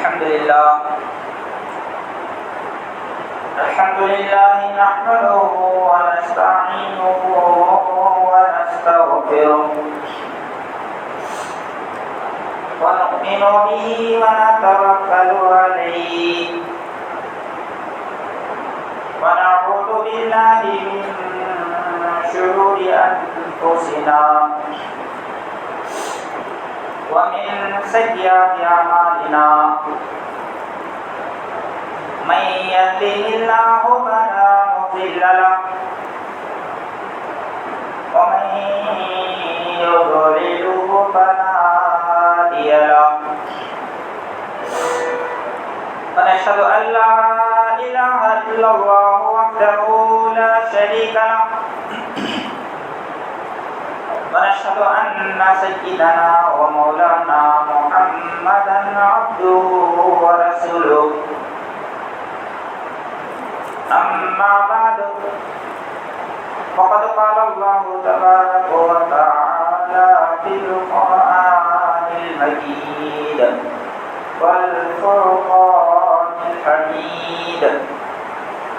الحمد لله نحمده ونستعينه ونستغفره ونؤمن به ونتوكل عليه ونعوذ بالله من شرور أنفسنا ومن سيئات أعمالنا من يهده الله فلا مضل له ومن يضلله فلا هادي له ونشهد أن لا إله إلا الله وحده لا شريك له ونشهد أن سيدنا ومولانا محمدا عبده ورسوله أما بعد فقد قال الله تبارك وتعالى في القرآن المجيد والفرقان الحميد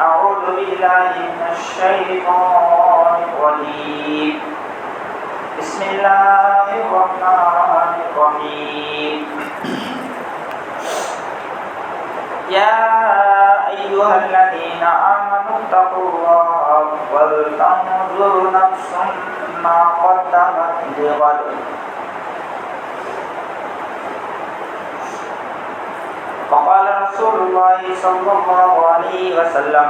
أعوذ بالله من الشيطان الرجيم بسم الله الرحمن الرحيم يا أيها الذين آمنوا اتقوا الله ولتنظر نفس ما قدمت لغد وقال رسول الله صلى الله عليه وسلم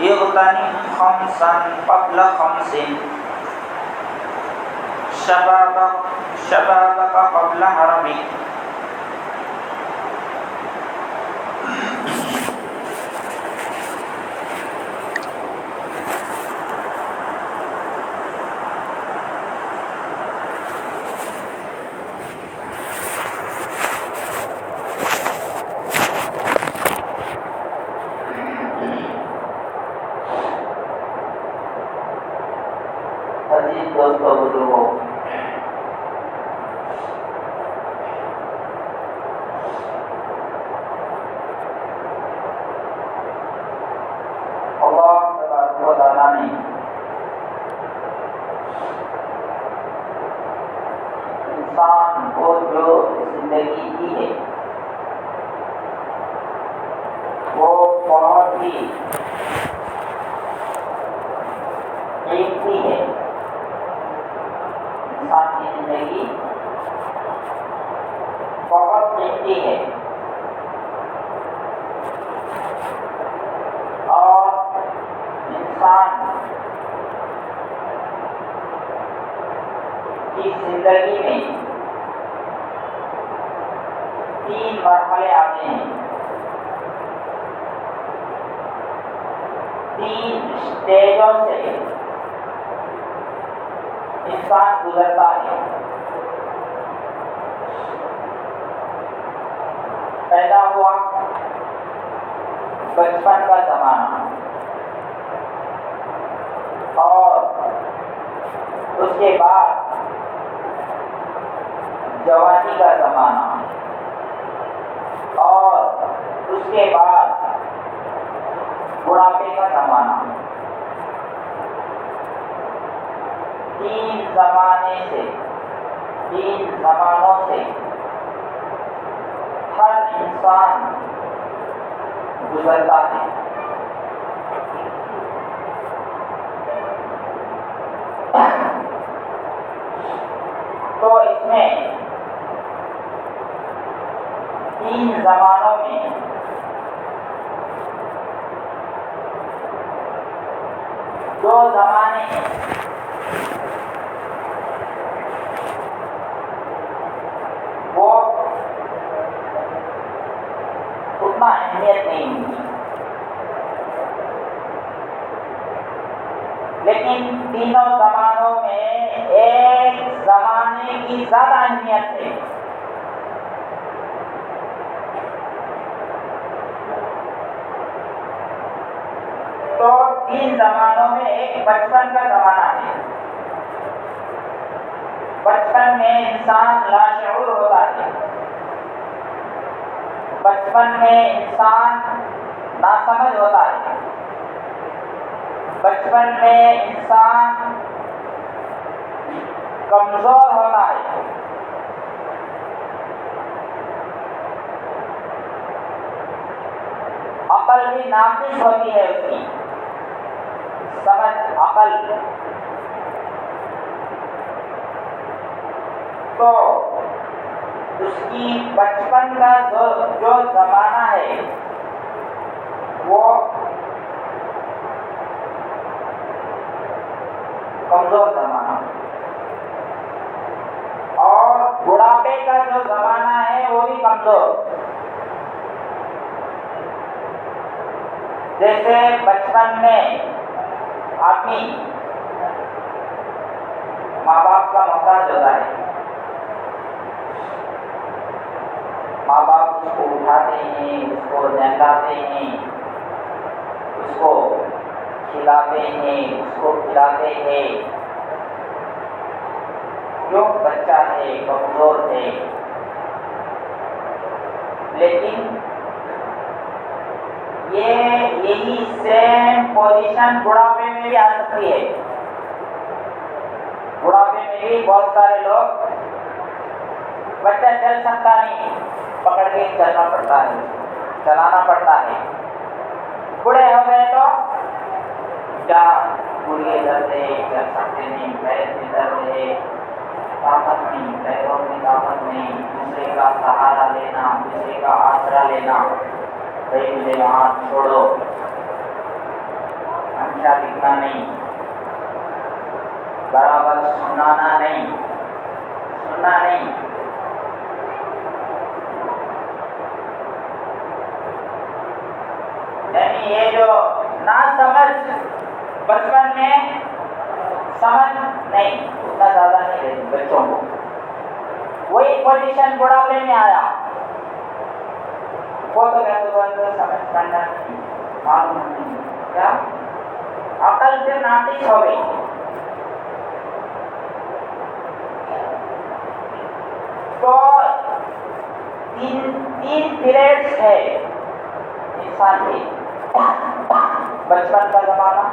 اغتنم خمسا قبل خمس شبابك قبل هرمك عزیز دوستو بزرگوں، اللہ تبارک و تعالیٰ نے انسان کو جو زندگی دی ہے وہ بہت ہی قیمتی ہے۔ انسان کی زندگی بہت قیمتی ہے اور انسان کی زندگی میں 3 مرحلے آتے ہیں، 3 اسٹیجوں سے انسان گزرتا ہے۔ پیدا ہوا بچپن کا زمانہ اور اس کے بعد جوانی کا زمانہ اور اس کے بعد بڑھاپے کا زمانہ۔ 3 زمانوں سے ہر انسان گزرتا ہے۔ تو اس میں 3 زمانوں میں دو زمانے وہ اتنا اہمیت نہیں ہوگی، لیکن تینوں زمانوں میں ایک زمانے کی زیادہ اہمیت ہے۔ تو 3 زمانوں میں ایک بچپن کا زمانہ ہے۔ بچپن میں انسان لاشعور ہوتا ہے، بچپن میں انسان ناسمجھ ہوتا ہے، بچپن میں انسان کمزور ہوتا ہے، عقل بھی ناقص ہوتی ہے، اس کی سمجھ عقل. تو اس کی بچپن کا جو زمانہ ہے وہ کمزور زمانہ، اور بڑھاپے کا جو زمانہ ہے وہ بھی کمزور. جیسے بچپن میں آدمی ماں باپ کا محتاج ہوتا ہے، ماں باپ اس کو اٹھاتے ہیں، اس کو نہلاتے ہیں، اس کو کھلاتے ہیں، اس کو پلاتے ہیں. جو بچہ ہے کمزور ہے، لیکن یہی سیم پوزیشن بڑھاپے میں بھی آ سکتی ہے. بڑھاپے میں بھی بہت سارے لوگ، بچہ چل سکتا نہیں، پکڑ کے چلنا پڑتا ہے، چلانا پڑتا ہے. بوڑھے ہو گئے تو کیا پورے درد ہے، چل سکتے نہیں، پیر میں درد ہے، طاقت نہیں، پیروں میں طاقت نہیں، دوسرے کا سہارا لینا، دوسرے کا آسرا لینا. کہیں مجھے وہاں چھوڑو، اچھا لکھنا نہیں، برابر سنانا نہیں، سننا نہیں. یعنی یہ جو ناسمجھ بچپن میں سمجھ نہیں، اتنا زیادہ نہیں رہتی بچوں کو. وہی پوزیشن بڑھاپے میں آیا، وہ تو سمجھ پڑنا نہیں، معلوم نہیں، کیا عقل پھر ناقص ہو گئی. تو تین پیریڈس ہے انسان کے: بچپن کا زمانہ،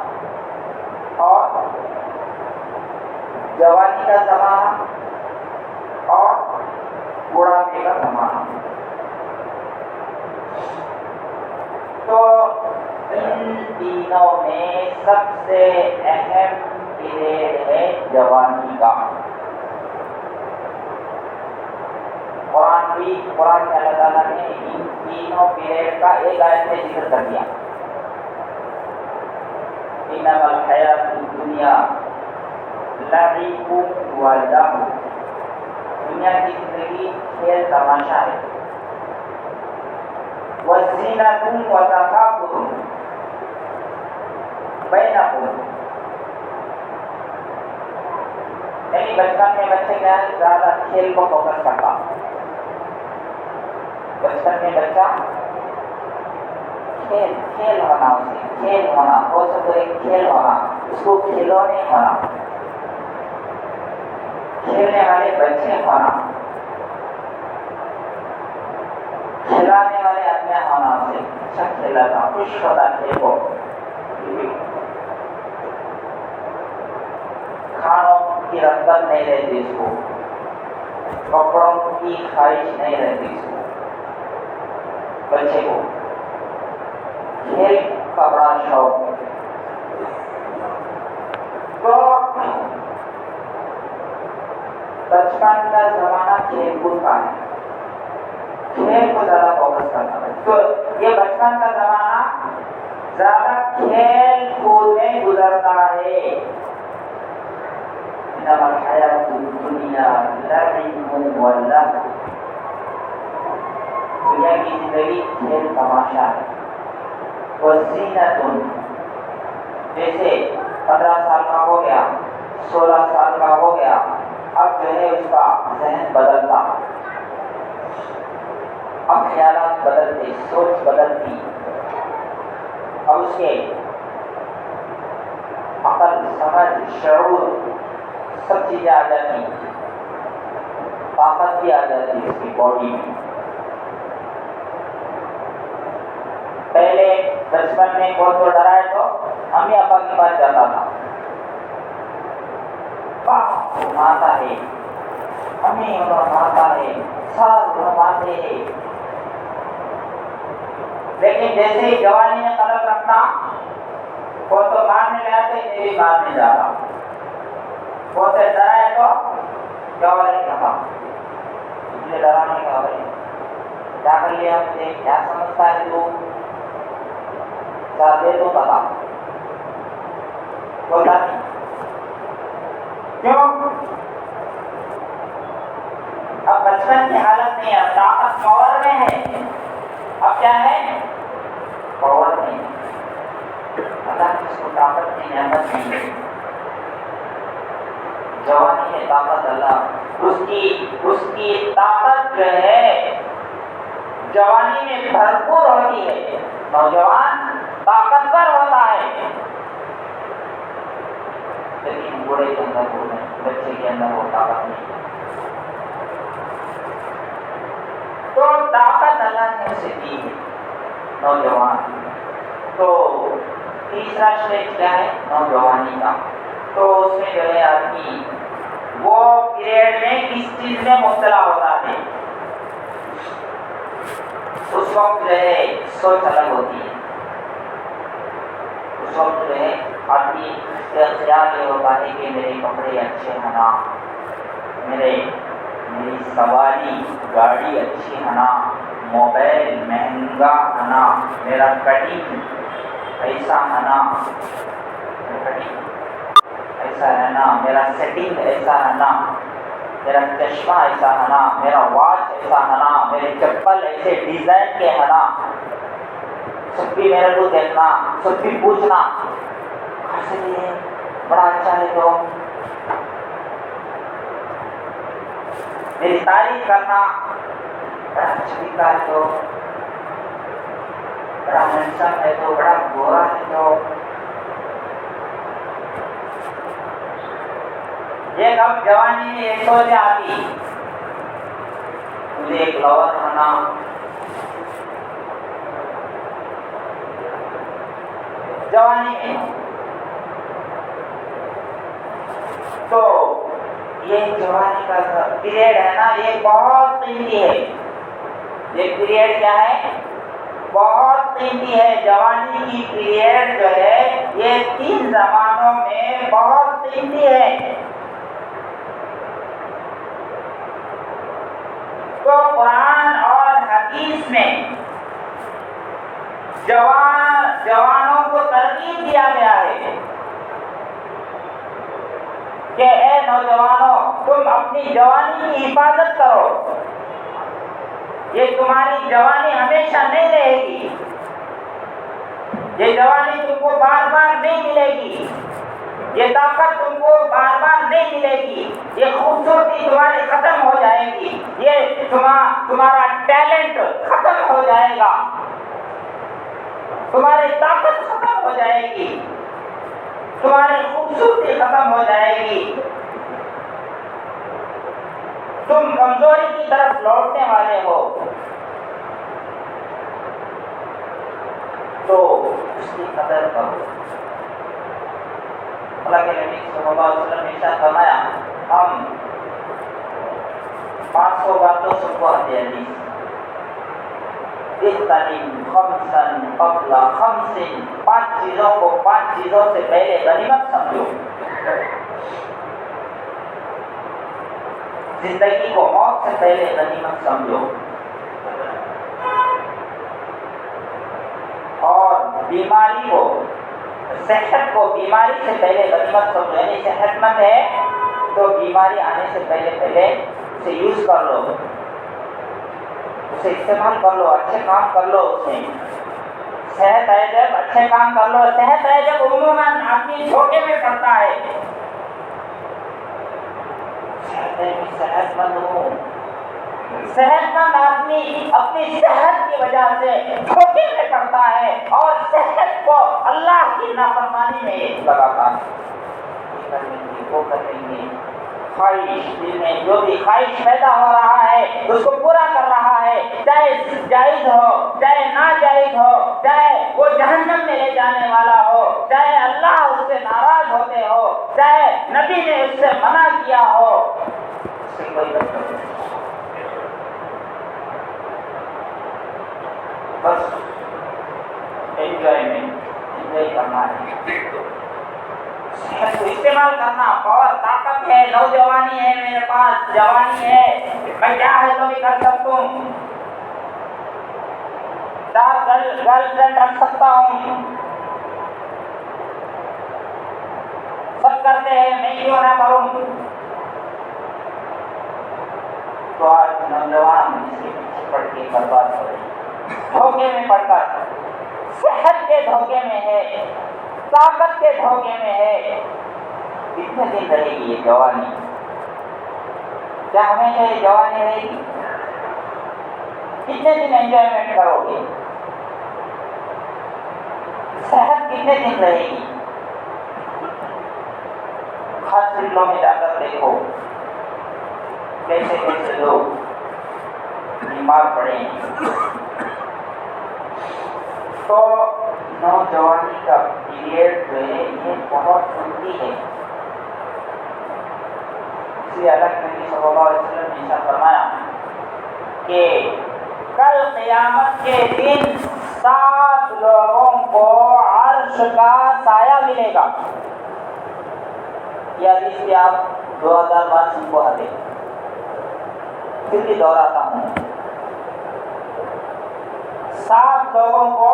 اور جوانی کا زمانہ، اور بڑھاپے کا زمانہ. تو ان تینوں میں سب سے اہم پیریڈ ہے جوانی کا. قرآن میں اللہ تعالیٰ نے ان تینوں پیریڈ کا ایک آیت میں ذکر کر دیا. انما الحیات الدنیا لعب و لہو، دنیا کی زندگی کھیل تماشا ہے. وزینۃ و تفاخر بینکم، یعنی بچپن میں بچے کیا ہے، زیادہ کھیل کو فوکس کرتا. بچپن میں بچہ کھیل ہونا، اسے کھیل ہونا، ہو سکے کھیل ہونا، اس کو کھلونے ہونا، کھیلنے والے بچے ہونا، کھلانے والے آدمی ہونا. اسے اچھا کھیلاتا، خوش ہوتا کھیل کو. کھانوں کی رغبت نہیں رہتی اس کو، کپڑوں کی خواہش نہیں رہتی اس کو. بچے کو کھیل کا بڑا شوق. تو بچپن کا زمانہ کھیل کود کا ہے، کھیل کو زیادہ فوکس کرنا ہے. تو یہ بچپن کا زمانہ زیادہ کھیل کود میں گزرتا ہے. انما الحیات الدنیا لعب و لہو، دنیا کی زندگی کھیل تماشا ہے. وزینۃ، جیسے 15 سال کا ہو گیا، 16 سال کا ہو گیا، اب جو ہے اس کا ذہن بدلتا، اب خیالات بدلتے، سوچ بدلتی، اب اس کے عقل، سمجھ، شعور سب چیزیں آ جاتی، طاقت بھی آ جاتی اس کی باڈی میں. پہلے بچپن میں کوئی تو ڈرائے تو امی ابا کے پاس جاتا تھا، مارتا ہے، امی ابا مارتا ہے، سب مارتے ہیں، لیکن جیسے ہی جوانی میں قدم رکھنا، وہ تو مارنے گیا تو یہ بھی مارنے جا رہا، وہ سے ڈرائے تو کیا والے کہا مجھے ڈرانے کا بھائی کیا کر لیا، مجھے کیا سمجھتا ہے تو دے تو پتا بولتا نہیں کیوں؟ اب بچپن کی حالت نہیں ہے، اب طاقت پاور میں ہے، اب کیا ہے پاور نہیں ہے، اللہ نے اس کو طاقت کی نعمت نہیں ہے، جوانی میں طاقت اللہ اس کی طاقت جو ہے جوانی میں بھرپور ہوتی ہے، نوجوان طاقتور ہوتا ہے، لیکن بوڑھے کے اندر وہ نہیں، بچے کے اندر وہ طاقت نہیں، تو طاقت اللہ نے اسے دی ہے نوجوان۔ تو تیسرا اسٹیج کیا ہے نوجوانی کا، تو اس میں جو ہے آدمی وہ پیریڈ میں کس چیز میں مبتلا ہوتا ہے، اس وقت جو ہے سوچ الگ ہوتی ہے، اس وقت جو ہے آدمی کا خیال یہ ہوتا ہے کہ میرے کپڑے اچھے ہونا، میری سواری گاڑی اچھی ہونا، موبائل مہنگا ہونا، میرا کٹنگ ایسا ہونا، ایسا رہنا، میرا سیٹنگ ایسا رہنا، میرا چشمہ ایسا ہونا، میرا واچ ایسا ہونا، میرے چپل ایسے ڈیزائن کے ہونا، سب بھی میرے کو دیکھنا، سب بھی پوچھنا کیسے ہے بڑا اچھا ہے، تو میری تعریف کرنا بڑا اچھا دکھتا ہے، تو بڑا ہینڈسم ہے، تو بڑا گورا ہے، تو ایک اب جوانی میں ایک سوچ آتی مجھے ایک لور ہونا، جوانی میں، تو یہ جوانی کا پیریڈ ہے نا، یہ بہت قیمتی ہے، یہ پیریڈ کیا ہے بہت قیمتی ہے، جوانی کی پیریڈ جو ہے یہ 3 زمانوں میں بہت قیمتی ہے۔ تو قرآن اور حدیث میں جوانوں کو ترغیب دیا گیا ہے کہ اے نوجوانوں تم اپنی جوانی کی حفاظت کرو، یہ تمہاری جوانی ہمیشہ نہیں رہے گی، یہ جوانی تم کو بار بار نہیں ملے گی، یہ طاقت تم کو بار بار نہیں ملے گی، یہ خوبصورتی تمہاری ختم ہو جائے گی، یہ تمہارا ٹیلنٹ ختم ہو جائے گا، تمہاری طاقت ختم ہو جائے گی، تمہاری خوبصورتی ختم ہو جائے گی، تم کمزوری کی طرف لوٹنے والے ہو، تو اس کی قدر کرو۔ اللہ کے نبی صلی اللہ علیہ وسلم نے ارشاد فرمایا، ہم 500 باتوں سب کو آتے ہیں، قبل خمس، 5 چیزوں کو 5 چیزوں سے پہلے غنیمت سمجھو، زندگی کو موت سے پہلے غنیمت سمجھو، اور بیماری کو صحت کو بیماری سے پہلے غنیمت سمجھو، یعنی صحت مند ہے تو بیماری آنے سے پہلے اسے یوز کر لو، اسے استعمال کر لو، اچھے کام کر لو، اس میں صحت ہے جب اچھے کام کر لو، صحت ہے جب عموماً آدمی دھوکے میں پڑتا ہے، صحت مند ہو، صحت مند آدمی اپنی صحت کی وجہ سے دھوکے میں پڑتا ہے اور صحت کو اللہ کی نافرمانی میں لگاتا ہے، یہ کر لیں گے وہ کر لیں گے، خواہش دل میں جو بھی خواہش پیدا ہو رہا ہے اس کو پورا کر رہا ہے، چاہے جائز ہو چاہے ناجائز ہو، چاہے وہ جہنم میں لے جانے والا ہو، چاہے اللہ اس سے ناراض ہوتے ہو، چاہے نبی نے اس سے منع کیا ہو، اس سے کوئی مطلب نہیں۔ بس انجوائے کرنا ہے، صحت کو استعمال کرنا، پاور طاقت ہے، نوجوانی ہے، میرے پاس جوانی ہے، میں کیا ہے تو بھی کر سکتا ہوں، 4 گرل فرینڈ رکھ سکتا ہوں، سب کرتے ہیں میں کیوں نہ کروں؟ تو آج نوجوان اس کے پیچھے پڑ کے برباد ہو رہے ہیں، دھوکے میں پڑ کر، صحت کے دھوکے میں ہے، طاقت کے دھوکے میں ہے۔ کتنے دن رہے گی یہ جوانی؟ کیا ہمیشہ یہ جوانی رہے گی؟ کتنے دن انجوائمنٹ کرو گے؟ صحت کتنے دن رہے گی؟ ہاسپٹلوں میں جا کر دیکھو کیسے کیسے لوگ بیمار پڑے ہیں۔ تو نوجوانی کا پیریڈ جو ہے یہ بہت قیمتی ہے، اس لیے اللہ کے نبی صلی اللہ علیہ وسلم نے ارشاد فرمایا کہ کل قیامت کے دن 7 لوگوں کو عرش کا سایہ ملے گا۔ یہ حدیث بھی آپ 2000 بار سن کو آتے، پھر بھی دہراتا ہوں، 7 لوگوں کو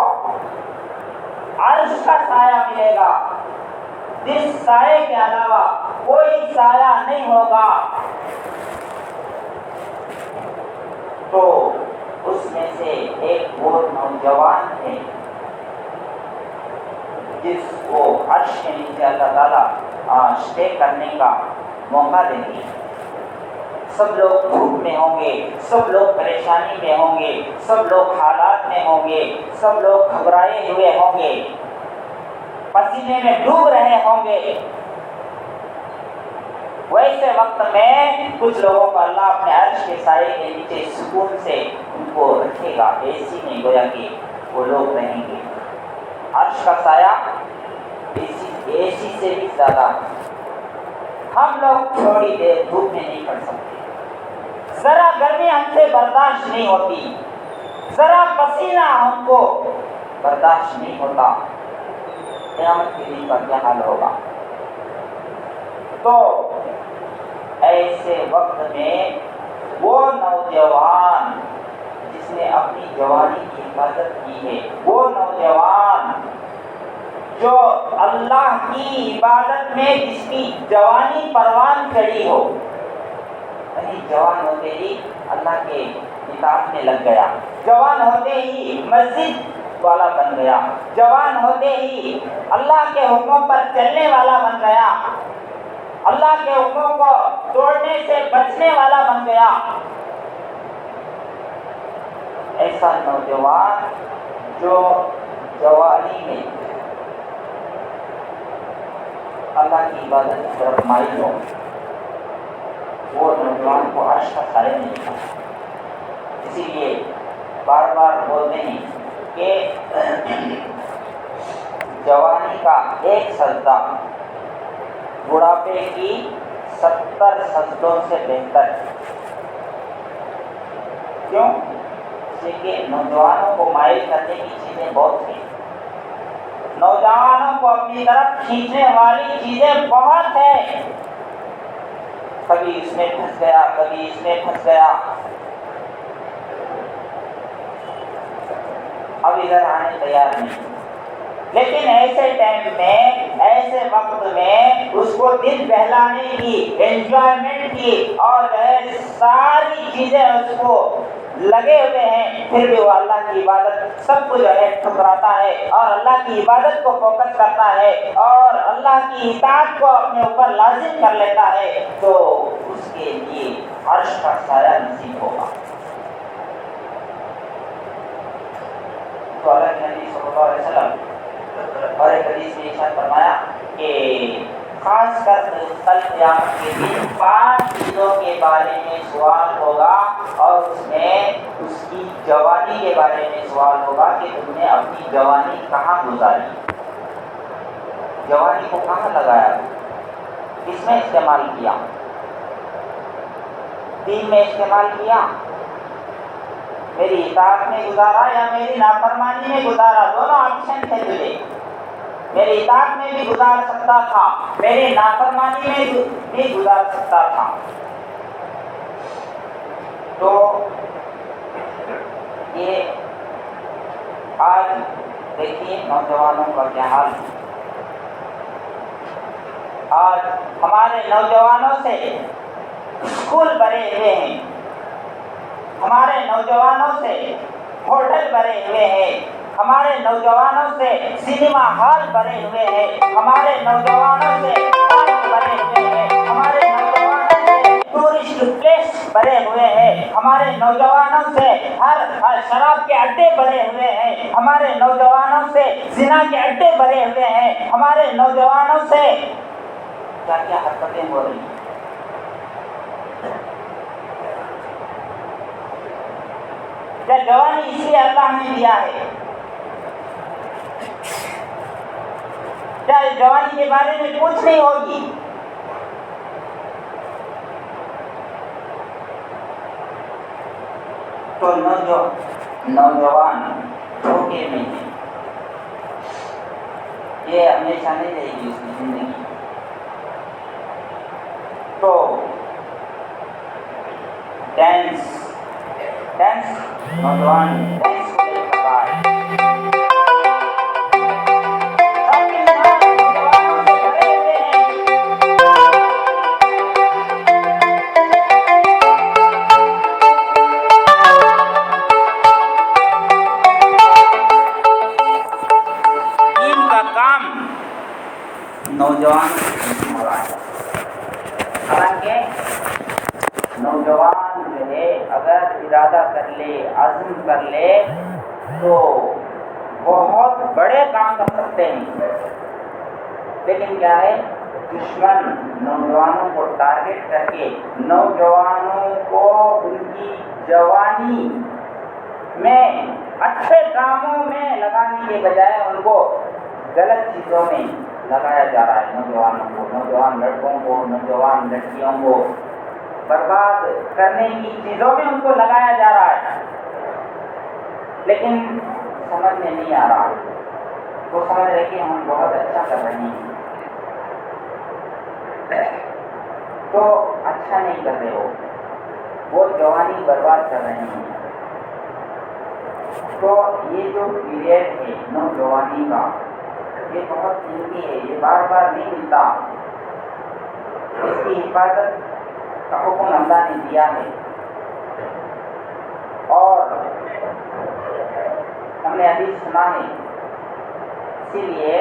عرش کا سایہ ملے گا، جس سائے کے علاوہ کوئی سایہ نہیں ہوگا۔ تو اس میں سے ایک وہ نوجوان ہے جس کو عرش کے نیچے اللہ تعالیٰ اسٹے کرنے کا موقع دیں گے۔ سب لوگ دھوپ میں ہوں گے، سب لوگ پریشانی میں ہوں گے، سب لوگ حالات میں ہوں گے، سب لوگ گھبرائے ہوئے ہوں گے، پسینے میں ڈوب رہے ہوں گے۔ ویسے وقت میں کچھ لوگوں کو اللہ اپنے عرش کے سائے کے نیچے سکون سے ان کو رکھے گا، ایسی نہیں گویا کہ وہ لوگ رہیں گے۔ عرش کا سایہ ایسی سے بھی زیادہ، ہم لوگ تھوڑی دیر دھوپ میں نہیں پڑ سکتے، ذرا گرمی ہم سے برداشت نہیں ہوتی، ذرا پسینہ ہم کو برداشت نہیں ہوتا، قیامت کے دن کا کیا حال ہوگا؟ تو ایسے وقت میں وہ نوجوان جس نے اپنی جوانی کی حفاظت کی ہے، وہ نوجوان جو اللہ کی عبادت میں جس کی جوانی پروان چڑھی ہو، یعنی جوان ہوتے ہی اللہ کے اطاعت میں لگ گیا، جوان ہوتے ہی مسجد والا بن گیا، جوان ہوتے ہی اللہ کے حکموں پر چلنے والا بن گیا، اللہ کے حکموں کو توڑنے سے بچنے والا بن گیا، ایسا نوجوان جو جوانی میں اللہ کی عبادت کی طرف مائل ہو، وہ نوجوان کو عرش کا سایہ ملے گا۔ اسی لیے بار بار بولتے ہیں کہ جوانی کا ایک سجدہ بڑھاپے کی 70 سجدوں سے بہتر ہے۔ کیوں؟ اس لیے کہ نوجوانوں کو مائل کرنے کی چیزیں بہت ہیں، نوجوانوں کو اپنی طرف کھینچنے والی چیزیں بہت ہیں، کبھی اس میں پھنس گیا، کبھی اس میں پھنس گیا، اب ادھر آنے تیار نہیں۔ لیکن ایسے ٹائم میں، ایسے وقت میں اس کو دل بہلانے کی، انجوائمنٹ کی اور ساری چیزیں اس کو لگے ہوئے ہیں، پھر بھی وہ اللہ کی عبادت سب کو جو ہے ٹھکراتا ہے اور اللہ کی عبادت کو فوکس کرتا ہے اور اللہ کی اطاعت کو اپنے اوپر لازم کر لیتا ہے، تو اس کے لیے عرش کا سایہ نصیب ہوگا۔ تو اللہ کے نبی صلی اللہ علیہ وسلم اور ایک حدیث میں ارشاد فرمایا کہ خاص کر کل قیامت کے دن 5 چیزوں کے بارے میں سوال ہوگا، اور اس میں اس کی جوانی کے بارے میں سوال ہوگا کہ تم نے اپنی جوانی کہاں گزاری، جوانی کو کہاں لگایا، کس میں استعمال کیا، دین میں استعمال کیا، میری اطاعت میں گزارا یا میری نافرمانی میں گزارا، دونوں آپشن تھے تجھے، میری اطاعت میں بھی گزار سکتا تھا، میری نافرمانی میں بھی گزار سکتا تھا۔ تو یہ آج دیکھیے نوجوانوں کا کیا حال ہے۔ آج ہمارے نوجوانوں سے اسکول بھرے ہوئے ہیں، ہمارے نوجوانوں سے ہوٹل بھرے ہوئے ہیں، ہمارے نوجوانوں سے سنیما ہال بھرے ہوئے ہیں، ہمارے نوجوانوں سے پارک بھرے ہوئے ہیں، ہمارے نوجوانوں سے ٹورسٹ پلیس بھرے ہوئے ہیں، ہمارے نوجوانوں سے ہر شراب کے اڈے بھرے ہوئے ہیں، ہمارے نوجوانوں سے زنا کے اڈے بھرے ہوئے ہیں، ہمارے نوجوانوں سے کیا کیا حرکتیں ہو رہی ہیں۔ کیا جوانی اس لیے اللہ نے دیا ہے؟ کیا جوانی کے بارے میں کچھ نہیں ہوگی؟ تو نوجوان دھوکے میں ہے، یہ ہمیشہ نہیں رہے گی اس کی زندگی۔ تو ڈانس نوجوان ڈانس کو لے سکتا ہے، نوجوان حالانکہ نوجوان جو ہے اگر ارادہ کر لے، عزم کر لے تو بہت بڑے کام کر سکتے ہیں، لیکن کیا ہے دشمن نوجوانوں کو ٹارگٹ کر کے نوجوانوں کو ان کی جوانی میں اچھے کاموں میں لگانے کے بجائے ان کو غلط چیزوں میں لگایا جا رہا ہے۔ نوجوانوں کو، نوجوان لڑکوں کو، نوجوان لڑکیوں کو برباد کرنے کی چیزوں میں ان کو لگایا جا رہا ہے، لیکن سمجھ میں نہیں آ رہا۔ وہ سمجھ رہے کہ ہم بہت اچھا کر رہے ہیں، تو اچھا نہیں کر رہے ہو، وہ جوانی برباد کر رہے ہیں۔ تو یہ جو پیریڈ ہے نوجوانی کا، یہ بہت قیمتی ہے، یہ بار بار نہیں ملتا، اس کی حفاظت کا حکم اللہ نے دیا ہے۔ اور ہم نے حدیث سنا ہے، اسی لیے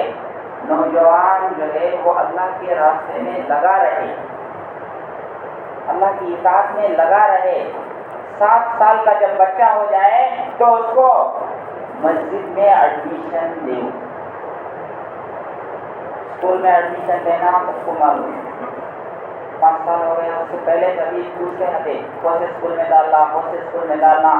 نوجوان جو ہے وہ اللہ کے راستے میں لگا رہے، اللہ کی اطاعت میں لگا رہے۔ 7 سال کا جب بچہ ہو جائے تو اس کو مسجد میں ایڈمیشن دے، اسکول میں ایڈمیشن دینا سب کو معلوم ہے۔ 5 سال ہو گئے، اس سے پہلے کبھی پوچھتے نہ تھے کون سے اسکول میں ڈالنا، کون سے اسکول میں ڈالنا۔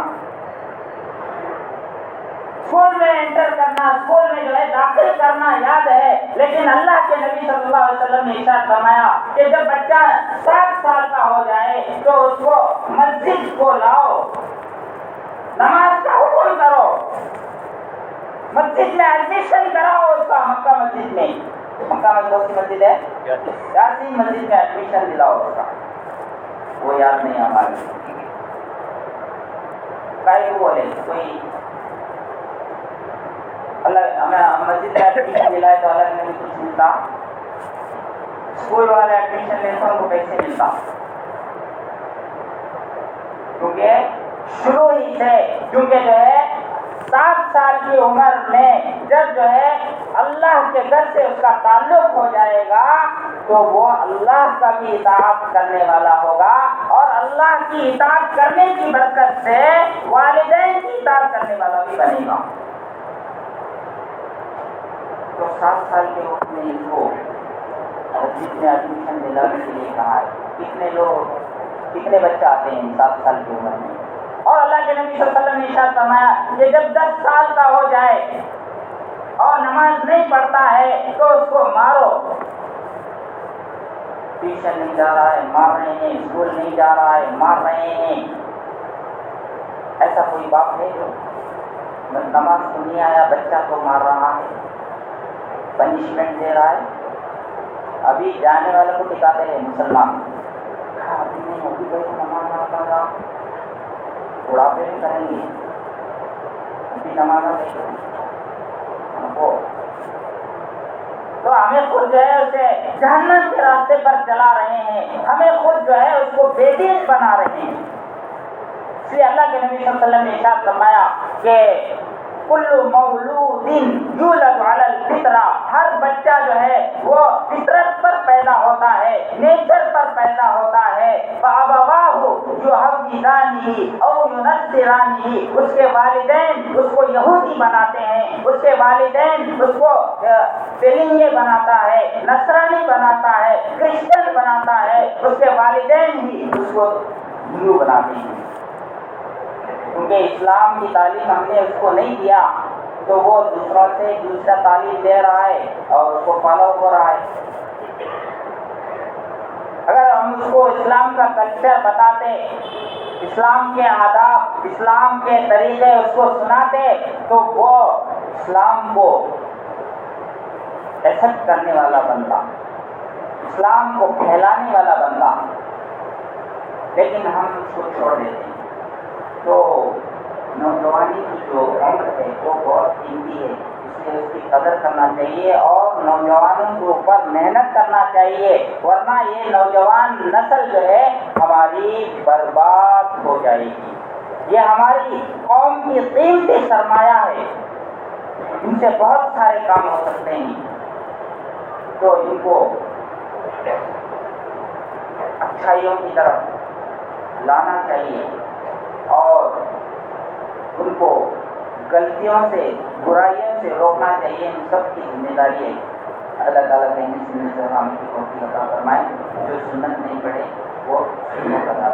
اسکول میں انٹر کرنا، اسکول میں جو ہے داخل کرنا یاد ہے، لیکن اللہ کے نبی صلی اللہ علیہ وسلم نے ارشاد فرمایا کہ جب بچہ 7 سال کا ہو جائے تو اس کو مسجد کو لاؤ، نماز کا حکم کرو، مسجد میں ایڈمیشن کراؤ اس کا، مکہ مسجد میں، مکہ میں کون سی مسجد ہے؟ یاسین مسجد میں ایڈمیشن دلاؤ اس کا۔ وہ یاد نہیں ہمارے کئی بولے کوئی الگ ہمیں مسجد میں ایڈمیشن دلائے تو الگ نہیں کچھ ملتا، اسکول والے ایڈمیشن لیتے ان کو پیسے ملتا، کیونکہ شروع ہی سے، کیونکہ جو ہے 7 سال کی عمر میں جب جو ہے اللہ کے گھر سے اس کا تعلق ہو جائے گا تو وہ اللہ کا بھی اطاعت کرنے والا ہوگا، اور اللہ کی اطاعت کرنے کی برکت سے والدین کی اطاعت کرنے والا بھی بنے گا۔ تو 7 سال کے عمر میں اس کو مسجد میں ایڈمیشن دلانے کے لیے کہا ہے. کتنے لوگ کتنے بچے آتے ہیں 7 سال کی عمر میں؟ اور اللہ کے نبی صلی اللہ علیہ وسلم نے ارشاد فرمایا کہ جب 10 سال کا ہو جائے اور نماز نہیں پڑھتا ہے تو اس کو مارو. ٹیوشن نہیں جا رہا ہے مار رہے ہیں, اسکول نہیں جا رہا ہے مار رہے ہیں. ایسا کوئی باپ ہے جو نماز کو نہیں آیا بچہ کو مار رہا ہے, پنشمنٹ دے رہا ہے؟ ابھی جانے والے کو ٹکاتے ہیں مسلمان, ابھی کوئی نماز آتا تھا, بڑھاپے بھی کریں گے, ابھی نماز کو تو ہمیں خود جو ہے اسے جہنم کے راستے پر چلا رہے ہیں, ہمیں خود جو ہے اس کو بے دین بنا رہے ہیں. اس لیے اللہ کے نبی صلی اللہ علیہ وسلم نے ارشاد فرمایا کہ کل مولود یولد علی الفطرہ, ہر بچہ جو ہے وہ فطرت پر پیدا ہوتا ہے, نیچر پر پیدا ہوتا ہے. فابواہ یحودانہ او ینصرانہ, اس کے والدین اس کو یہودی بناتے ہیں, اس کے والدین اس کو تیلنگے بناتا ہے, نصرانی بناتا ہے, کرسچن بناتا ہے, اس کے والدین ہی اس کو ہندو بناتے ہیں. کیونکہ اسلام کی تعلیم ہم نے اس کو نہیں دیا تو وہ دوسروں سے دوسرا تعلیم دے رہا ہے اور اس کو فالو ہو رہا ہے. اگر ہم اس کو اسلام کا کلچر بتاتے, اسلام کے آداب, اسلام کے طریقے اس کو سناتے تو وہ اسلام کو ایکسپٹ کرنے والا بندہ, اسلام کو پھیلانے والا بندہ. لیکن ہم اس کو چھوڑ دیتے ہیں. تو نوجوانی کی جو عمر ہے وہ بہت قیمتی ہے, اس لیے اس کی قدر کرنا چاہیے اور نوجوانوں کے اوپر محنت کرنا چاہیے, ورنہ یہ نوجوان نسل جو ہے ہماری برباد ہو جائے گی. یہ ہماری قوم کی قیمتی سرمایہ ہے, ان سے بہت سارے کام ہو سکتے ہیں. تو ان کو اچھائیوں کی طرف لانا چاہیے اور ان کو غلطیوں سے, برائیوں سے روکنا چاہیے. ان سب کی ذمہ داری ہے. اللہ تعالیٰ کے سنت سے ہم کی توفیق عطا فرمائے. جو سنت نہیں پڑھے وہ سنت عطا